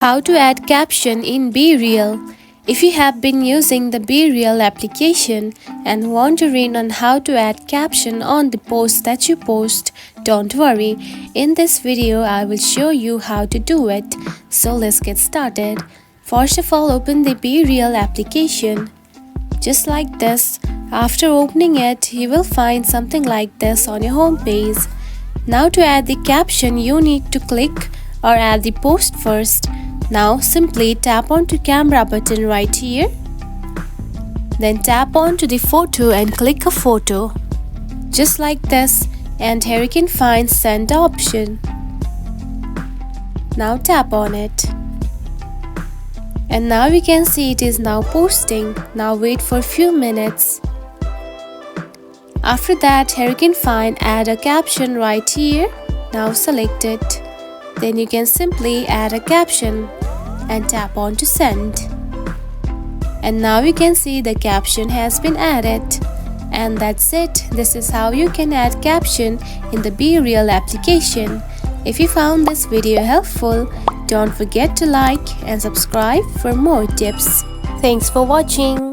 How to add caption in Bereal. If you have been using the Bereal application and wondering on how to add caption on the post that you post, don't worry. In this video, I will show you how to do it. So let's get started. First of all, open the Bereal application. Just like this. After opening it, you will find something like this on your home page. Now to add the caption, you need to click or add the post first. Now simply tap onto camera button right here. Then tap onto the photo and click a photo. Just like this, and here you can find send option. Now tap on it. And now we can see it is now posting. Now wait for a few minutes. After that, here you can find add a caption right here. Now select it. Then you can simply add a caption and tap on to send. And now you can see the caption has been added. And that's it. This is how you can add caption in the Bereal application. If you found this video helpful, don't forget to like and subscribe for more tips. Thanks for watching.